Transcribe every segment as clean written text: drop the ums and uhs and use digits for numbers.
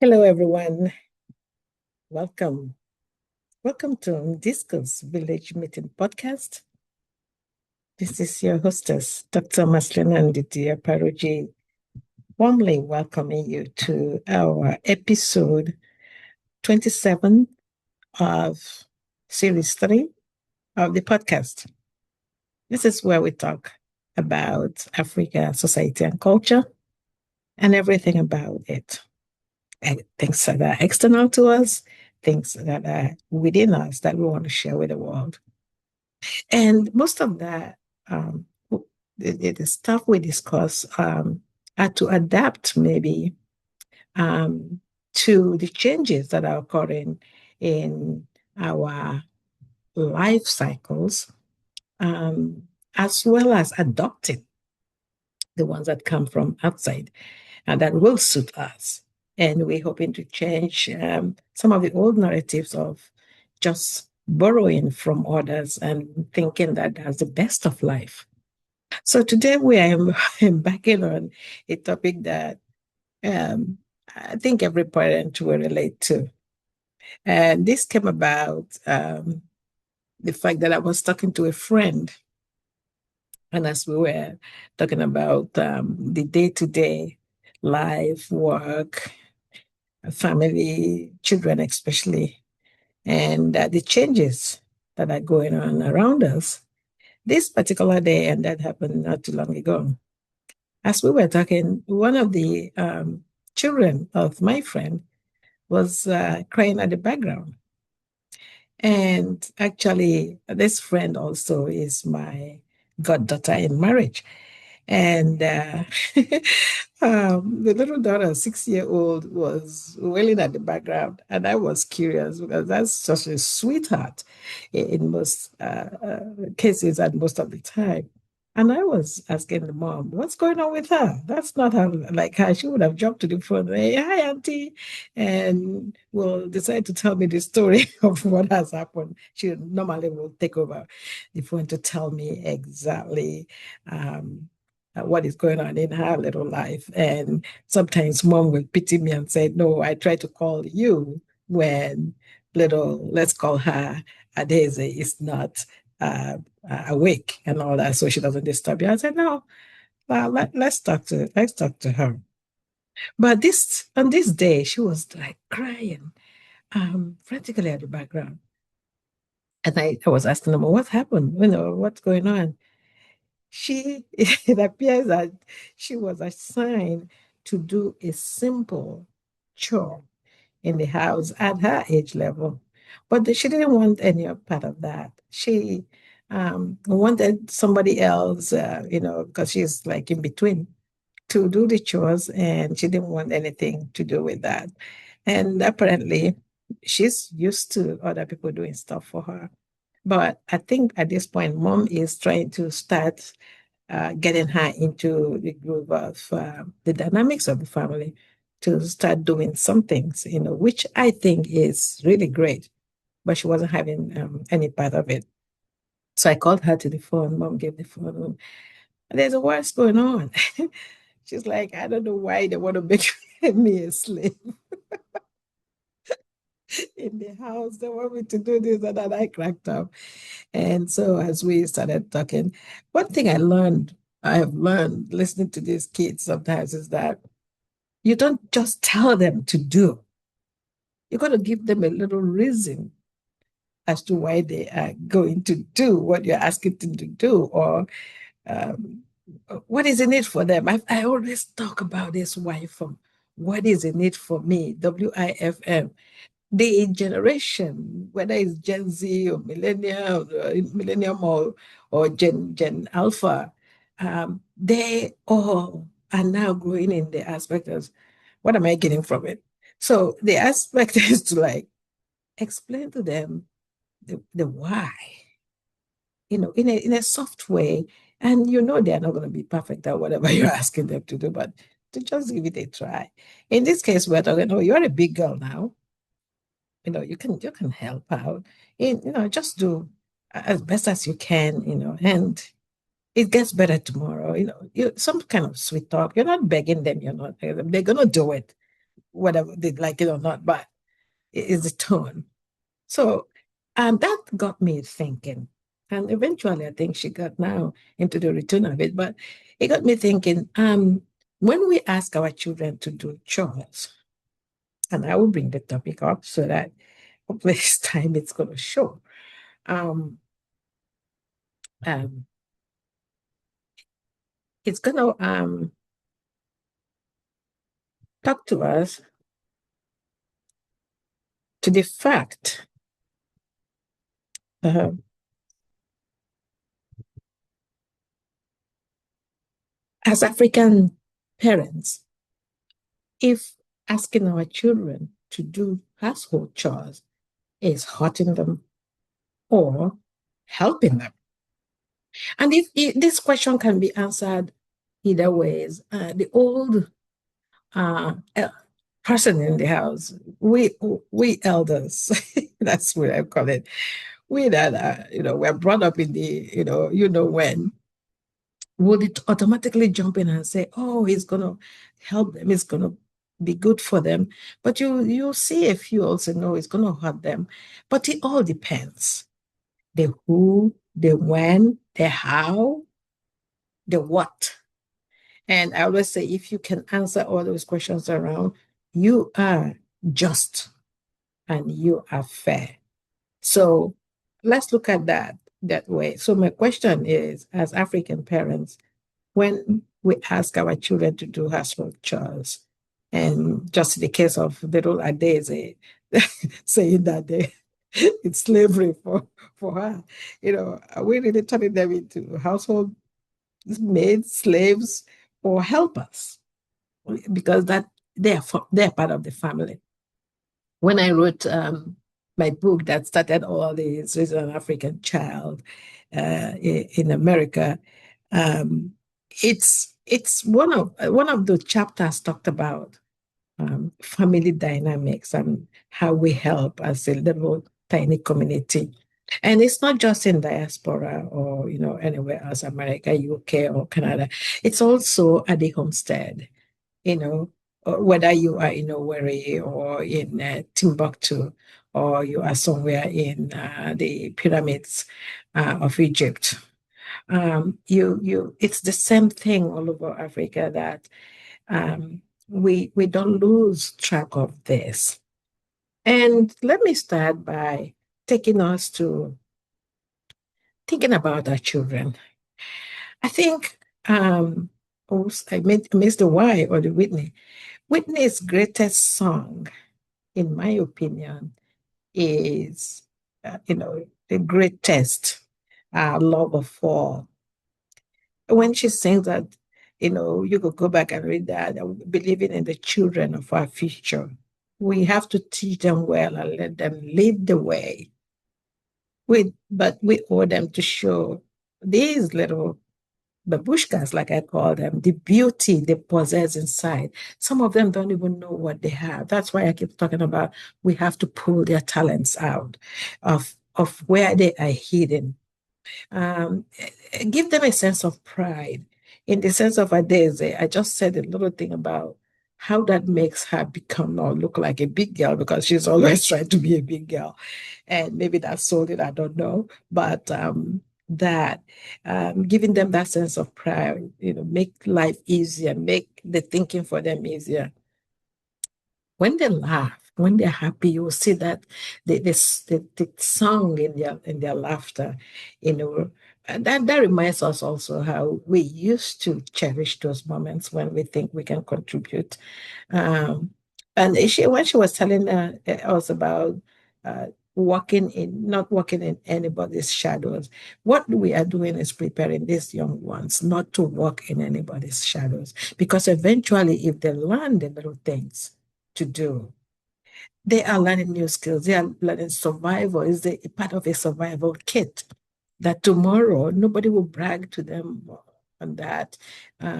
Hello, everyone. Welcome. Welcome to NDISCO'S Village Meeting Podcast. This is your hostess, Dr. Marcellina and Ndidi, M.OPARAOJI, warmly welcoming you to our episode 27 of Series 3 of the podcast. This is where we talk about Africa, society, and culture, and everything about it. And things that are external to us, things that are within us that we want to share with the world. And most of that, the stuff we discuss are to adapt maybe to the changes that are occurring in our life cycles, as well as adopting the ones that come from outside and that will suit us. And we're hoping to change some of the old narratives of just borrowing from others and thinking that that's the best of life. So today we are embarking on a topic that I think every parent will relate to. And this came about the fact that I was talking to a friend, and as we were talking about the day-to-day life, work, family, children especially, and the changes that are going on around us. This particular day, and that happened not too long ago, as we were talking, one of the children of my friend was crying at the background. And actually, this friend also is my goddaughter in marriage. And the little daughter, 6 year old, was wailing at the background. And I was curious because that's such a sweetheart in most cases and most of the time. And I was asking the mom, what's going on with her? That's not her, like her. She would have jumped to the phone, hey, hi, auntie, and will decide to tell me the story of what has happened. She normally will take over the phone to tell me exactly what is going on in her little life. And sometimes mom will pity me and say, no, I try to call you when little, let's call her Adeze, is not awake and all that, so she doesn't disturb you. I said, no, let's talk to her. But this on this day, she was like crying, frantically at the background. And I was asking them, what happened? What's going on? It appears that she was assigned to do a simple chore in the house at her age level. But she didn't want any part of that. She wanted somebody else, because she's like in between, to do the chores, and she didn't want anything to do with that. And apparently, she's used to other people doing stuff for her. But I think at this point, mom is trying to start getting her into the groove of the dynamics of the family to start doing some things, which I think is really great. But she wasn't having any part of it. So I called her to the phone. Mom gave the phone. There's a worse going on. She's like, I don't know why they want to make me a slave in the house. They want me to do this and that. I cracked up. And so as we started talking, one thing I have learned listening to these kids sometimes is that you don't just tell them to do. You got to give them a little reason as to why they are going to do what you're asking them to do, or um, what is in it for them. I always talk about this WIFM. What is in it for me? WIFM. The generation, whether it's Gen Z or millennium or Gen Alpha, they all are now growing in the aspect of what am I getting from it? So the aspect is to like explain to them the why, in a soft way. And they're not going to be perfect at whatever you're asking them to do, but to just give it a try. In this case, we're talking, oh, you're a big girl now. You can help out. Just do as best as you can, and it gets better tomorrow. Some kind of sweet talk. You're not begging them, you're not begging them. They're gonna do it. whatever they like it or not, but it is the tone. So that got me thinking. And eventually, I think she got now into the routine of it. But it got me thinking when we ask our children to do chores, and I will bring the topic up so that hopefully this time it's going to show. Um, um, it's going to talk to us to the fact uh, as African parents, if asking our children to do household chores is hurting them or helping them. And if this question can be answered either ways, the old person in the house, we elders, that's what I call it. We that we're brought up in the when would it automatically jump in and say, oh, he's gonna help them, it's gonna be good for them. But you see a few also know it's gonna hurt them. But it all depends. The who, the when, the how, the what. And I always say, if you can answer all those questions around, you are just and you are fair. So let's look at that way. So my question is, as African parents, when we ask our children to do household chores, and just in the case of little Adeze saying that it's slavery for her, are we really turning them into household maids, slaves, or helpers? Because they're part of the family. When I wrote my book that started all this with an African child in America, it's one of the chapters talked about family dynamics and how we help as a little tiny community. And it's not just in diaspora or anywhere else, America, UK, or Canada. It's also at the homestead. You know, whether you are in Owerri or in Timbuktu, or you are somewhere in the pyramids of Egypt. It's the same thing all over Africa that we don't lose track of this. And let me start by taking us to thinking about our children. I think I missed the why or the Whitney. Whitney's greatest song, in my opinion, is the greatest love of all. When she sings that, you could go back and read that, believing in the children of our future. We have to teach them well and let them lead the way. But we owe them to show these little babushkas, like I call them, the beauty they possess inside. Some of them don't even know what they have. That's why I keep talking about we have to pull their talents out of where they are hidden. Um, Give them a sense of pride. In the sense of Adeze, I just said a little thing about how that makes her become or look like a big girl because she's always trying to be a big girl. And maybe that's sold it, I don't know. But that giving them that sense of pride, make life easier, make the thinking for them easier. When they laugh, when they're happy, you will see that the song in their laughter, And that reminds us also how we used to cherish those moments when we think we can contribute. Um, and when she was telling us about not walking in anybody's shadows, what we are doing is preparing these young ones not to walk in anybody's shadows. Because eventually, if they learn the little things to do, they are learning new skills. They are learning survival. Is a part of a survival kit that tomorrow nobody will brag to them on that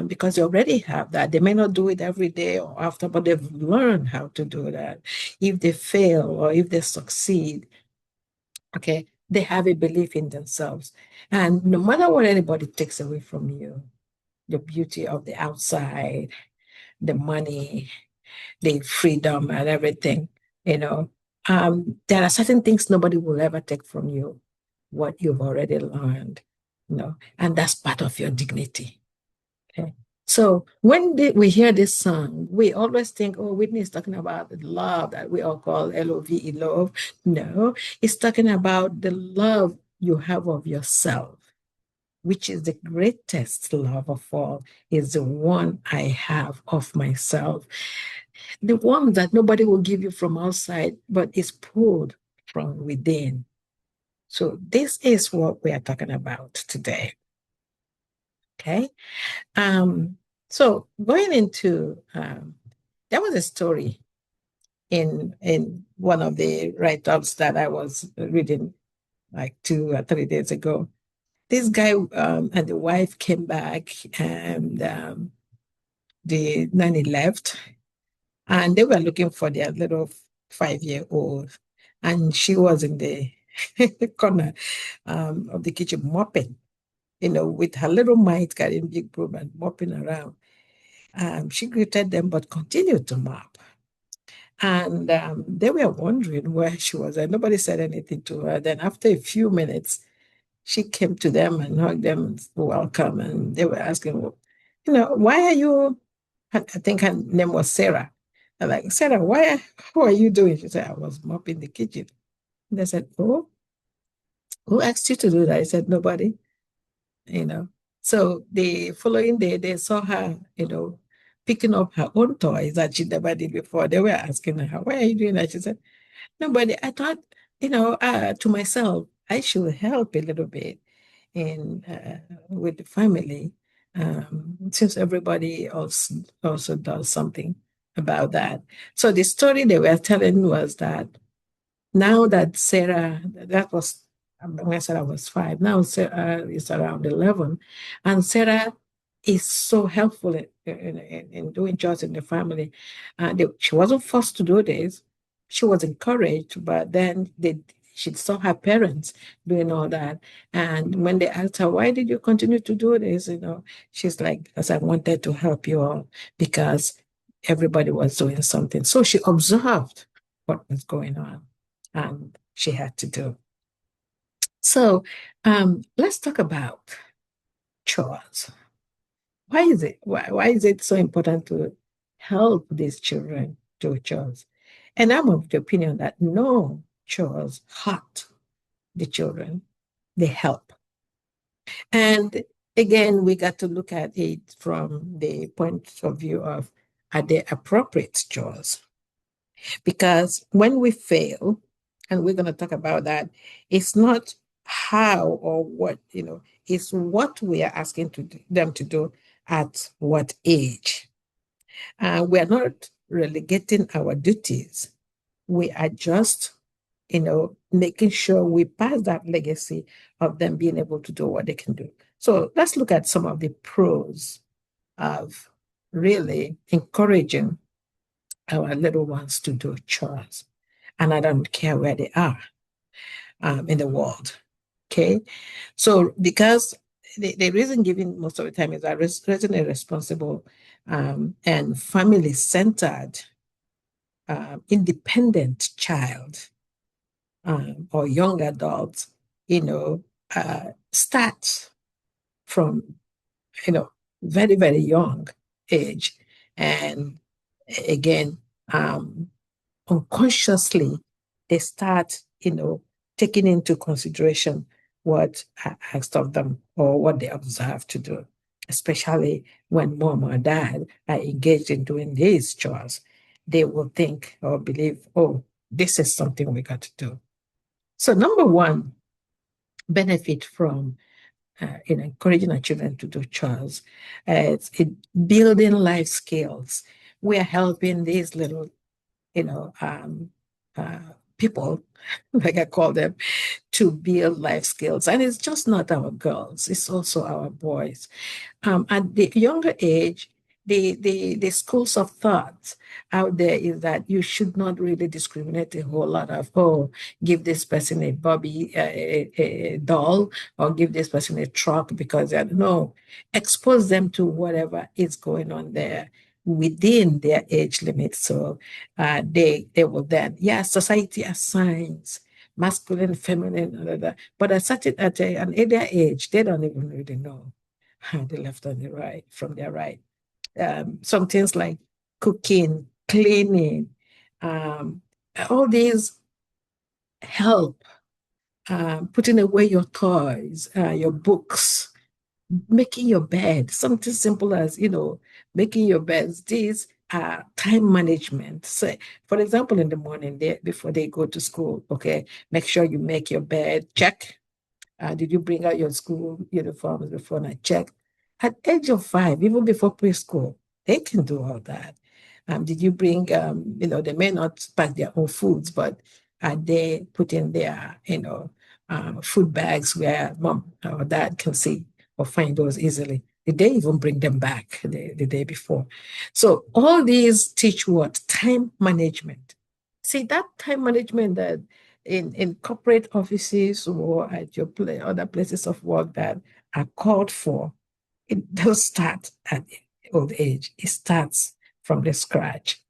because they already have that. They may not do it every day or after, but they've learned how to do that. If they fail or if they succeed, okay, they have a belief in themselves. And no matter what anybody takes away from you, the beauty of the outside, the money, the freedom and everything, you know. There are certain things nobody will ever take from you, what you've already learned, and that's part of your dignity. Okay. So when we hear this song, we always think, oh, Whitney is talking about the love that we all call Love, love. No, it's talking about the love you have of yourself, which is the greatest love of all, is the one I have of myself. The one that nobody will give you from outside, but is pulled from within. So this is what we are talking about today. Okay. So going into there was a story in one of the write-ups that I was reading like 2 or 3 days ago. This guy and the wife came back, and the nanny left, and they were looking for their little 5-year-old, and she was in the corner of the kitchen mopping, with her little mite carrying big broom and mopping around. She greeted them, but continued to mop. And they were wondering where she was, and nobody said anything to her. Then, after a few minutes, she came to them and hugged them and welcome. And they were asking, well, why are you? I think her name was Sarah. They're like, Sarah, how are you doing? She said, I was mopping the kitchen. And they said, oh, who asked you to do that? I said, nobody. So the following day, they saw her, picking up her own toys that she never did before. They were asking her, why are you doing that? She said, nobody. I thought, to myself, I should help a little bit with the family, since everybody else also does something about that. So the story they were telling was that now that Sarah, that was when Sarah was 5, now Sarah is around 11, and Sarah is so helpful in doing chores in the family. She wasn't forced to do this. She was encouraged, but then she saw her parents doing all that. And when they asked her, why did you continue to do this? She's like, because I wanted to help you all, because everybody was doing something. So she observed what was going on, and she had to do. So let's talk about chores. Why is it so important to help these children do chores? And I'm of the opinion that no chores hurt the children, they help. And again, we got to look at it from the point of view of, are they appropriate chores? Because when we fail, and we're going to talk about that, it's not how or what, it's what we are asking them to do at what age. We're not relegating our duties. We are just, making sure we pass that legacy of them being able to do what they can do. So let's look at some of the pros of really encouraging our little ones to do chores. And I don't care where they are in the world. Okay. So because the reason given most of the time is that raising a responsible and family-centered, independent child or young adult, starts from, very, very young age. And again, unconsciously, they start, taking into consideration what I asked of them or what they observe to do, especially when mom or dad are engaged in doing these chores. They will think or believe, oh, this is something we got to do. So number one benefit from encouraging our children to do chores, it's building life skills. We are helping these little, people, like I call them, to build life skills. And it's just not our girls, it's also our boys. At the younger age, the schools of thought out there is that you should not really discriminate a whole lot of, oh, give this person a Barbie a doll, or give this person a truck because no, expose them to whatever is going on there. within their age limit. So they will then, society assigns masculine, feminine, but at an earlier age, they don't even really know the left and the right from their right. Some things like cooking, cleaning, um, all these help, putting away your toys, your books, making your bed, something simple as, making your beds. These are time management. So, for example, in the morning, before they go to school, okay, make sure you make your bed, check. Did you bring out your school uniforms before? And I check. At age of 5, even before preschool, they can do all that. Did you bring, they may not pack their own foods, but are they putting their, food bags where mom or dad can see or find those easily? Did they even bring them back the day before? So all these teach what? Time management. See, that time management that in corporate offices or at your other places of work that are called for, it does start at old age. It starts from the scratch.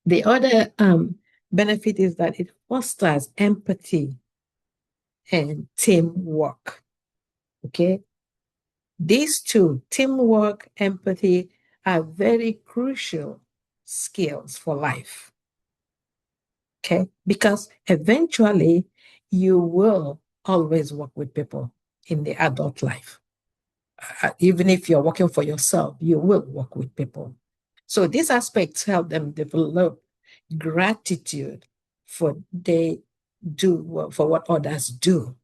The other benefit is that it fosters empathy and teamwork. Okay. These two, teamwork, empathy, are very crucial skills for life. Okay. Because eventually you will always work with people in the adult life. Even if you're working for yourself, you will work with people. So these aspects help them develop gratitude for they do for what others do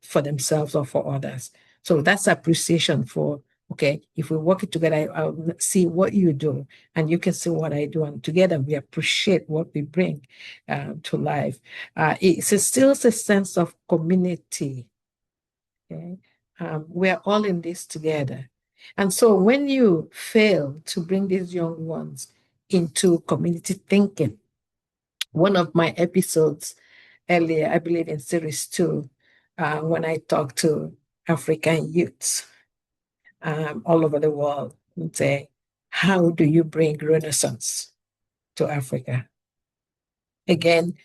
for themselves or for others. So that's appreciation for, okay, if we work it together, I'll see what you do and you can see what I do. And together we appreciate what we bring to life. It's still a sense of community. Okay? We're all in this together. And so when you fail to bring these young ones into community thinking, one of my episodes earlier, I believe in series 2, when I talked to African youths all over the world and say, how do you bring Renaissance to Africa? Again,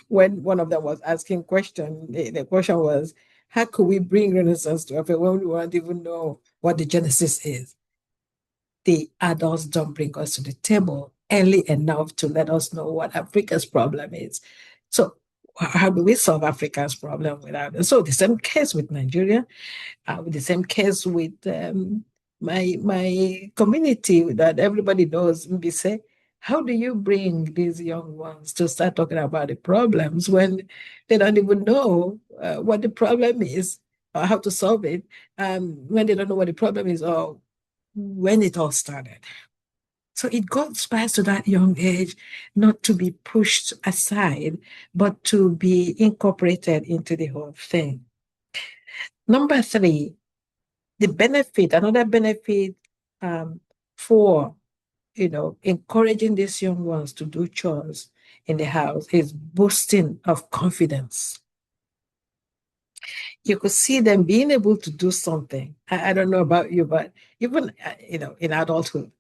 when one of them was asking question, the question was, how could we bring Renaissance to Africa when we won't even know what the Genesis is? The adults don't bring us to the table early enough to let us know what Africa's problem is. So how do we solve Africa's problem without it? So the same case with Nigeria, with the same case with my community that everybody knows, Mbise. How do you bring these young ones to start talking about the problems when they don't even know what the problem is or how to solve it, when they don't know what the problem is or when it all started? So it goes back to that young age, not to be pushed aside, but to be incorporated into the whole thing. Number 3, another benefit for, encouraging these young ones to do chores in the house is boosting of confidence. You could see them being able to do something. I don't know about you, but even, in adulthood,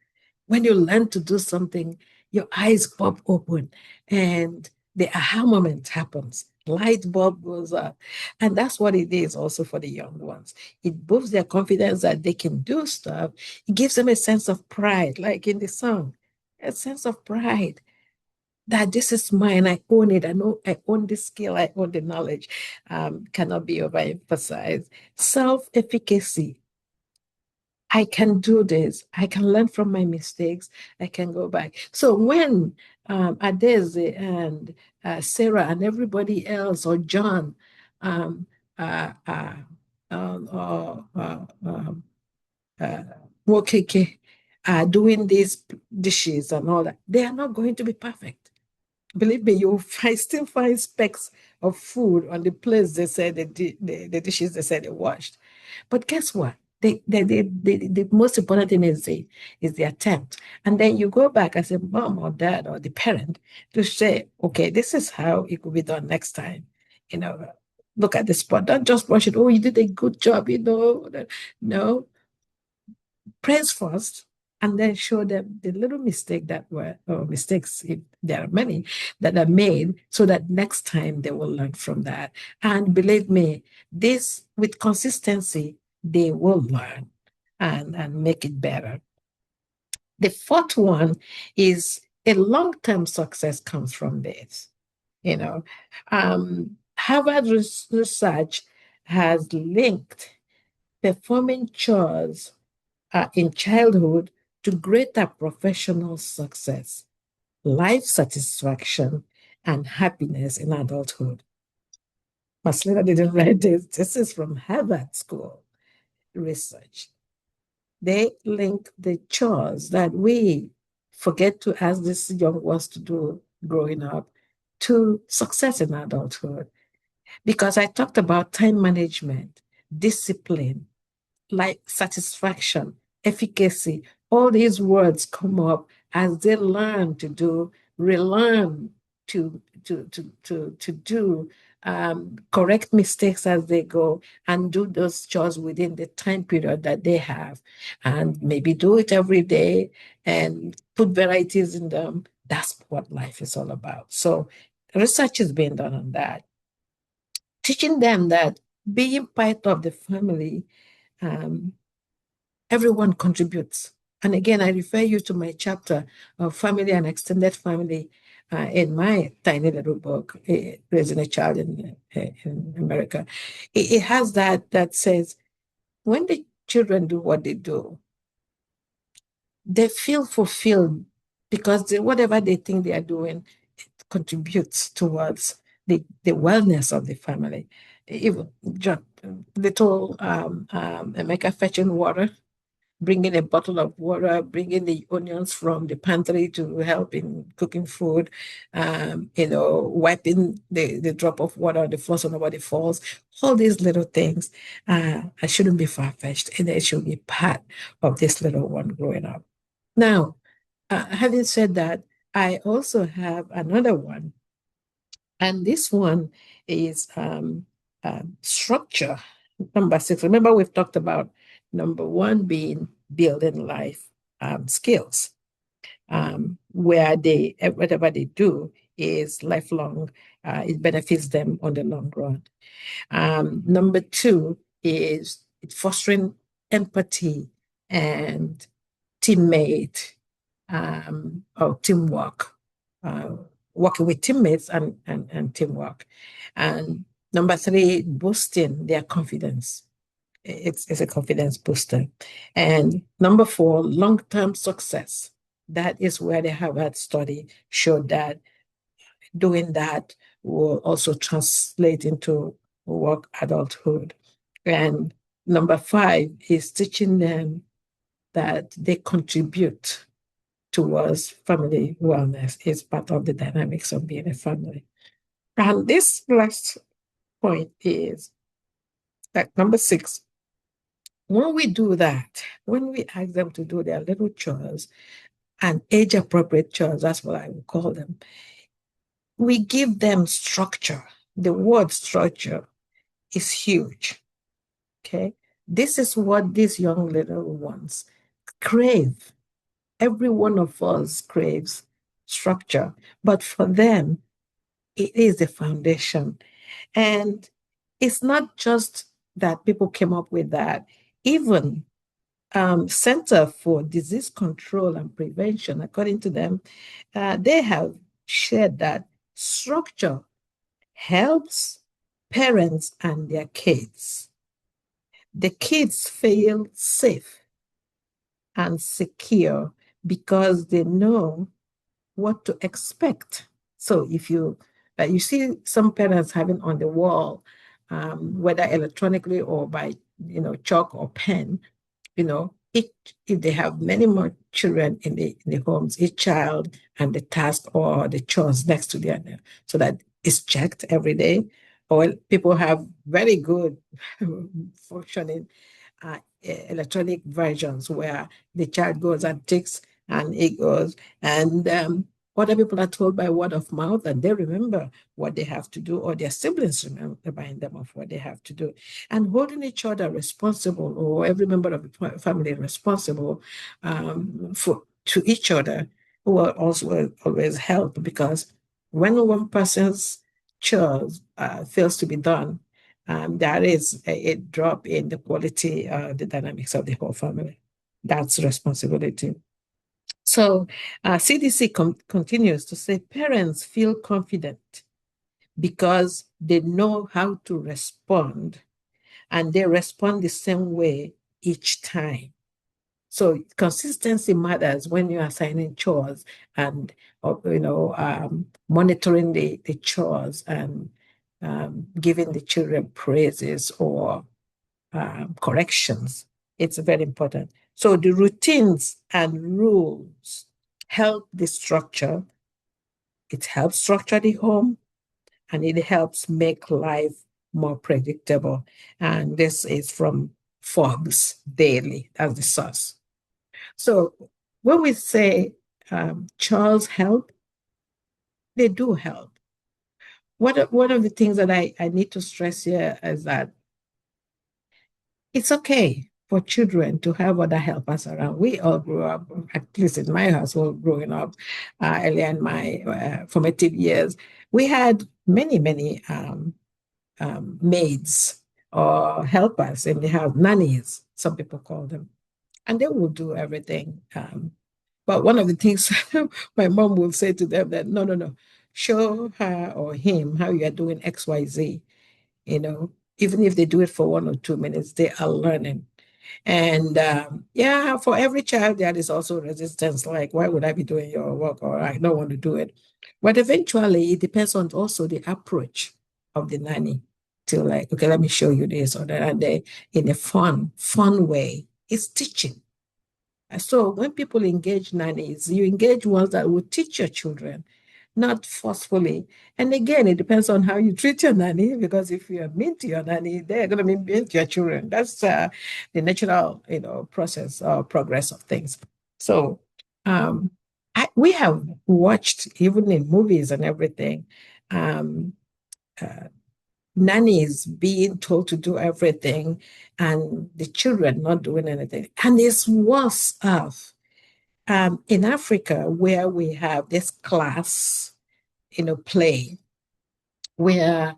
when you learn to do something, your eyes pop open and the aha moment happens. Light bulb goes up. And that's what it is also for the young ones. It boosts their confidence that they can do stuff. It gives them a sense of pride, like in the song, a sense of pride that this is mine. I own it. I know I own the skill. I own the knowledge. Cannot be overemphasized. Self-efficacy. I can do this. I can learn from my mistakes. I can go back. So when Adeze and Sarah and everybody else, or John, um, uh, uh, Wokeke, are doing these dishes and all that, they are not going to be perfect. Believe me, you'll still find specks of food on the plates they said the dishes they said they washed. But guess what? The most important thing is the attempt. And then you go back as a mom or dad or the parent to say, okay, this is how it could be done next time. Look at the spot. Don't just brush it. Oh, you did a good job, No. Praise first. and then show them the little mistake that were, or mistakes, if there are many, that are made, so that next time they will learn from that. And believe me, this with consistency, they will learn and make it better. The fourth one is a long-term success comes from this. You know, Harvard research has linked performing chores in childhood to greater professional success, life satisfaction, and happiness in adulthood. Marcellina didn't write this. This is from Harvard School research. They link the chores that we forget to ask these young ones to do growing up to success in adulthood. Because I talked about time management, discipline, like satisfaction, efficacy, all these words come up as they learn to do, relearn to do, correct mistakes as they go, and do those chores within the time period that they have, and maybe do it every day and put varieties in them. That's what life is all about. So research is being done on that, teaching them that being part of the family, um, everyone contributes. And again, I refer you to my chapter of family and extended family in my tiny little book, Raising a Child in America. It has that says, when the children do what they do, they feel fulfilled because whatever they think they are doing, it contributes towards the wellness of the family. Even just little Emeka fetching water, bringing a bottle of water, bringing the onions from the pantry to help in cooking food, wiping the drop of water on the floor so nobody falls. All these little things shouldn't be far-fetched, and they should be part of this little one growing up. Now, having said that, I also have another one, and this one is structure. Number 6. Remember, we've talked about number 1 being building life skills, where whatever they do is lifelong. It benefits them on the long run. Number 2 is fostering empathy and teammate or teamwork, working with teammates and teamwork. And number 3, boosting their confidence. It's a confidence booster. And number 4, long-term success. That is where the Harvard study showed that doing that will also translate into work adulthood. And number 5 is teaching them that they contribute towards family wellness. Is part of the dynamics of being a family. And this last point is that number 6, when we do that, when we ask them to do their little chores and age-appropriate chores, that's what I would call them, we give them structure. The word structure is huge, okay? This is what these young little ones crave. Every one of us craves structure, but for them, it is the foundation. And it's not just that people came up with that. Even Center for Disease Control and Prevention, according to them, they have shared that structure helps parents and their kids. The kids feel safe and secure because they know what to expect. So if you see some parents having on the wall, whether electronically or by chalk or pen, if they have many more children in the homes, each child and the task or the chores next to their name, so that it's checked every day. Or people have very good functioning electronic versions where the child goes and ticks and it goes. And Other people are told by word of mouth, and they remember what they have to do, or their siblings remind them of what they have to do. And holding each other responsible, or every member of the family responsible to each other, will also always help, because when one person's chores fails to be done, there is a drop in the quality, the dynamics of the whole family. That's responsibility. So CDC continues to say parents feel confident because they know how to respond, and they respond the same way each time. So consistency matters when you're assigning chores and monitoring the chores, and giving the children praises or corrections. It's very important. So the routines and rules help the structure. It helps structure the home, and it helps make life more predictable. And this is from Forbes Daily as the source. So when we say chores help, they do help. One of the things that I need to stress here is that it's okay for children to have other helpers around. We all grew up, at least in my household, growing up earlier in my formative years. We had many maids or helpers in the house, nannies, some people call them, and they will do everything. But one of the things my mom will say to them that, no, show her or him how you are doing X, Y, Z. Even if they do it for 1 or 2 minutes, they are learning. And yeah, for every child, there is also resistance, like, why would I be doing your work, or I don't want to do it. But eventually, it depends on also the approach of the nanny to, like, okay, let me show you this or that, and they, in a fun way. It's teaching. So when people engage nannies, you engage ones that will teach your children, not forcefully. And again, it depends on how you treat your nanny, because if you're mean to your nanny, they're going to be mean to your children. That's the natural, process or progress of things. So we have watched, even in movies and everything, nannies being told to do everything and the children not doing anything. And it's worse off in Africa, where we have this class, play, where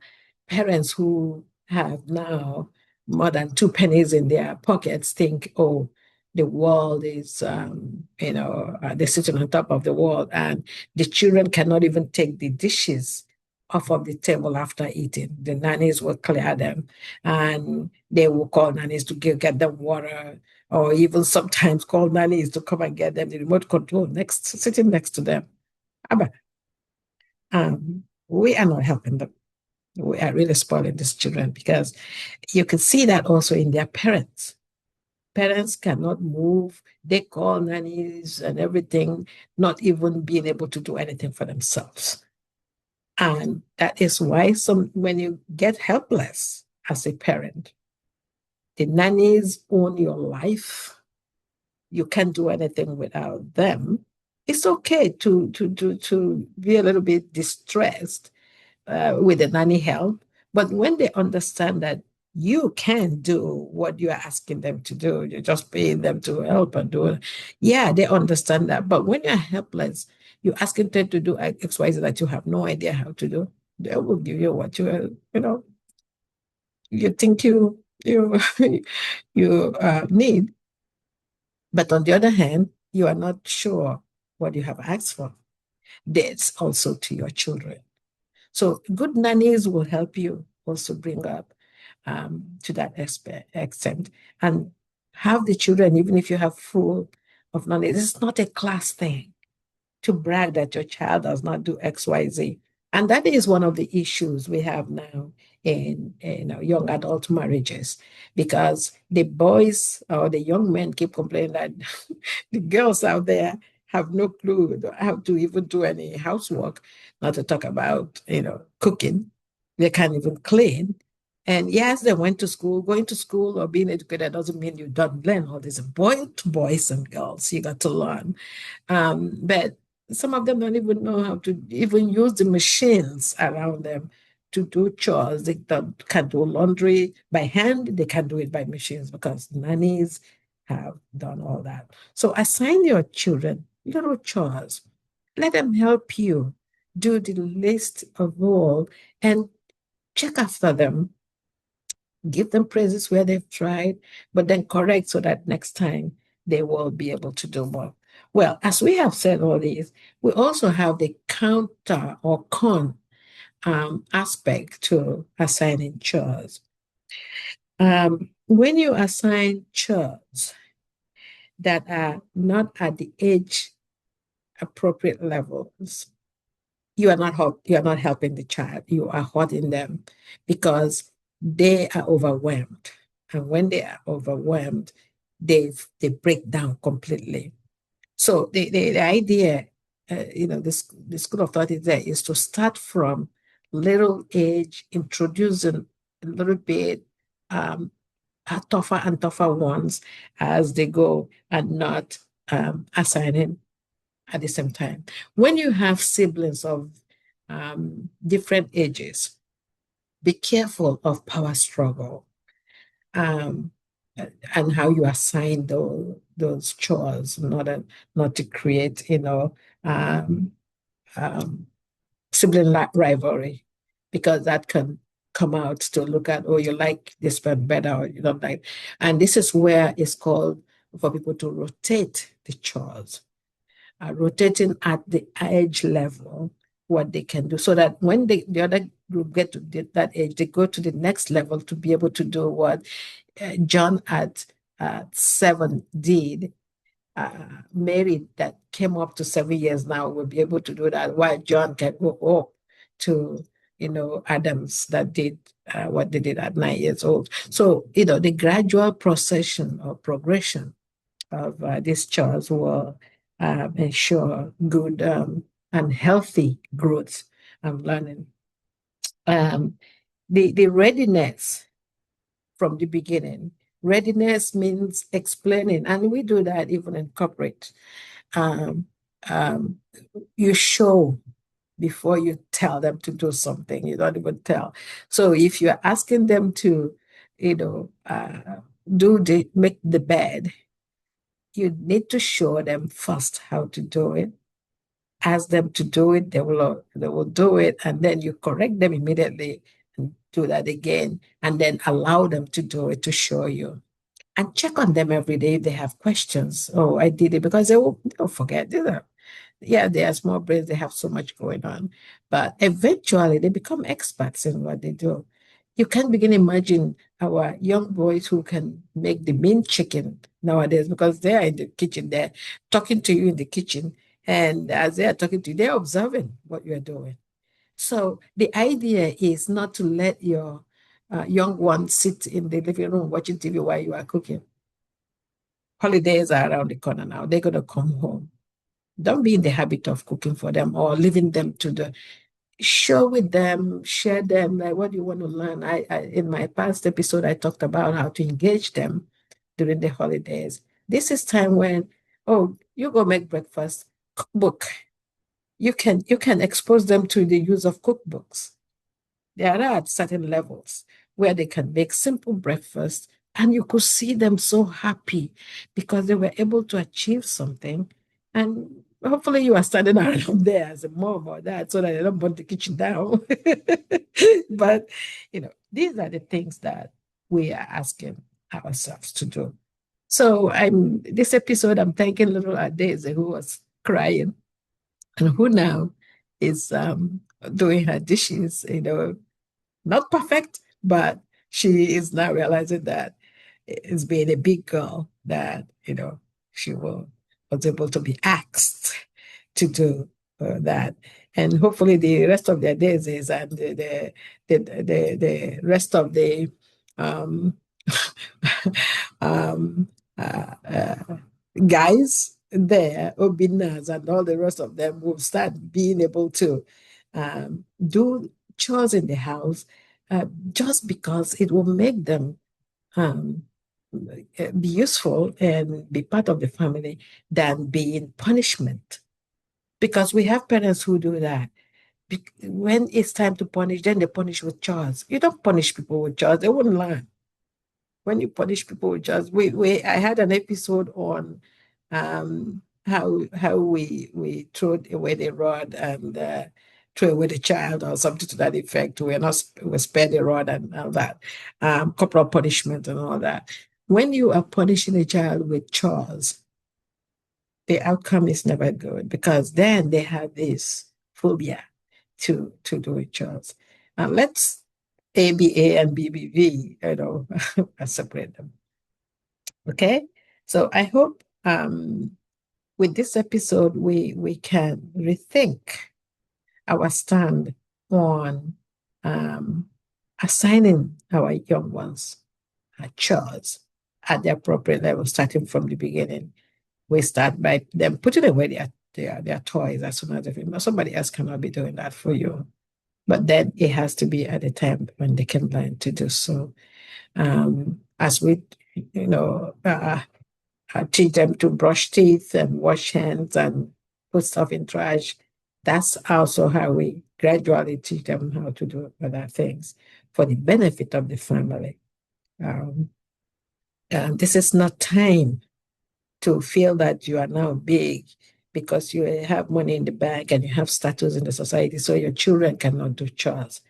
parents who have now more than 2 pennies in their pockets think, oh, the world is, they're sitting on top of the world, and the children cannot even take the dishes off of the table after eating. The nannies will clear them, and they will call nannies to get them water, or even sometimes call nannies to come and get them the remote control sitting next to them. We are not helping them. We are really spoiling these children, because you can see that also in their parents. Parents cannot move. They call nannies and everything, not even being able to do anything for themselves. And that is why when you get helpless as a parent, the nannies own your life. You can't do anything without them. It's okay to be a little bit distressed with the nanny help. But when they understand that you can do what you're asking them to do, you're just paying them to help and do it. Yeah, they understand that. But when you're helpless, you're asking them to do X, Y, Z that you have no idea how to do. They will give you what you think you need. But on the other hand, you are not sure what you have asked for. That's also to your children. So good nannies will help you also bring up to that extent, and have the children, even if you have full of nannies. It's not a class thing to brag that your child does not do X, Y, Z. And that is one of the issues we have now in young adult marriages, because the boys or the young men keep complaining that the girls out there have no clue how to even do any housework, not to talk about, cooking. They can't even clean. And yes, they went to school. Going to school or being educated doesn't mean you don't learn all this. Boys and girls, you got to learn. But some of them don't even know how to even use the machines around them to do chores. They can do laundry by hand, they can do it by machines because nannies have done all that. So assign your children little chores. Let them help you do the list of all and check after them. Give them praises where they've tried, but then correct so that next time they will be able to do more. Well, as we have said all these, we also have the counter or con aspect to assigning chores. When you assign chores that are not at the age appropriate levels, you are not helping the child. You are hurting them because they are overwhelmed. And when they are overwhelmed, they break down completely. So the idea, the school of thought is there is to start from little age, introducing a little bit tougher and tougher ones as they go, and not assigning at the same time. When you have siblings of different ages, be careful of power struggle. And how you assign those chores in order not to create, um, um, sibling rivalry, because that can come out to look at, oh, you like this one better or you don't like. And this is where it's called for people to rotate the chores, rotating at the age level what they can do, so that when the other group get to that age, they go to the next level to be able to do what John at 7 did. Mary that came up to 7 years now will be able to do that, while John can go up to, Adams that did what they did at 9 years old. So, the gradual procession or progression of these chores will ensure good and healthy growth and learning. The readiness from the beginning. Readiness means explaining, and we do that even in corporate. Um, um, you show before you tell them to do something. You don't even tell. So if you're asking them to, make the bed, you need to show them first how to do it. Ask them to do it, they will do it, and then you correct them immediately and do that again, and then allow them to do it to show you. And check on them every day if they have questions. Oh, I did it, because they'll forget. They are small brains, they have so much going on. But eventually they become experts in what they do. You can't begin imagine our young boys who can make the mean chicken nowadays, because they are in the kitchen, they're talking to you in the kitchen. And as they are talking to you, they're observing what you're doing. So the idea is not to let your young ones sit in the living room watching TV while you are cooking. Holidays are around the corner now. They're going to come home. Don't be in the habit of cooking for them or leaving them to the show with them, share them, like what do you want to learn. I in my past episode, I talked about how to engage them during the holidays. This is time when, oh, you go make breakfast, cookbook. You can expose them to the use of cookbooks. They are at certain levels where they can make simple breakfast, and you could see them so happy because they were able to achieve something. And hopefully you are standing around there as a mom or dad so that they don't burn the kitchen down. But, these are the things that we are asking ourselves to do. So this episode, I'm thanking little Adeze, who was crying and who now is doing her dishes, not perfect, but she is now realizing that it's being a big girl that, she was able to be asked to do that. And hopefully the rest of their days is, and the rest of the um, um, uh, uh, guys there, Obinas and all the rest of them, will start being able to do chores in the house, just because it will make them um, be useful and be part of the family than being punishment Because we have parents who do that. When it's time to punish, then they punish with chores. You don't punish people with chores, they wouldn't learn. When you punish people with chores, I had an episode on how we throw away the rod and throw away the child or something to that effect. We spare the rod and all that, corporal punishment and all that. When you are punishing a child with chores, the outcome is never good because then they have this phobia to do chores. And let's A be A and B be B, separate them. Okay? So I hope with this episode we can rethink our stand on assigning our young ones chores at the appropriate level, starting from the beginning. We start by them putting away their toys as soon as they finish. Somebody else cannot be doing that for you. But then it has to be at a time when they can learn to do so. As we, teach them to brush teeth and wash hands and put stuff in trash, that's also how we gradually teach them how to do other things for the benefit of the family. This is not time to feel that you are now big because you have money in the bank and you have status in the society, so your children cannot do chores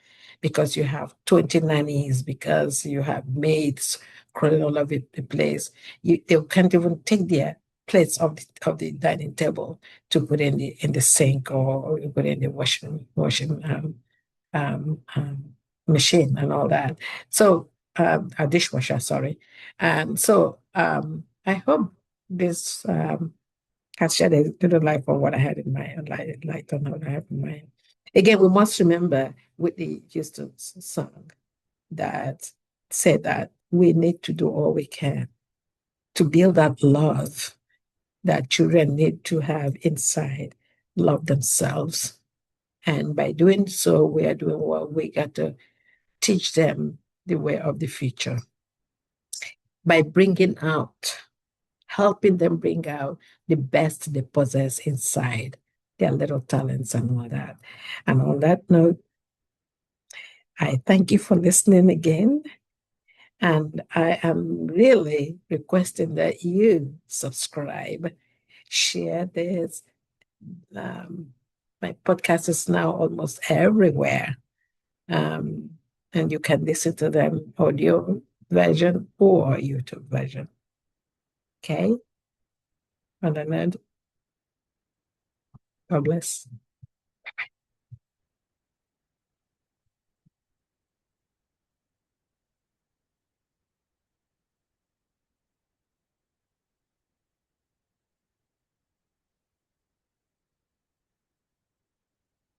because you have 20 nannies, because you have maids crawling all over the place. They can't even take their plates of the dining table to put in the sink or put in the washing machine and all that. So a dishwasher, sorry. And so I hope this has shed a little light on what I had in mind, light on what I have in mind. Again, we must remember Whitney Houston's song that said that we need to do all we can to build that love that children need to have inside, love themselves. And by doing so, we are doing what we got to teach them the way of the future by helping them bring out the best they possess inside, their little talents and all that. And on that note, I thank you for listening again. And I am really requesting that you subscribe, share this. My podcast is now almost everywhere. And you can listen to them audio version or YouTube version. Okay? On the end, God bless.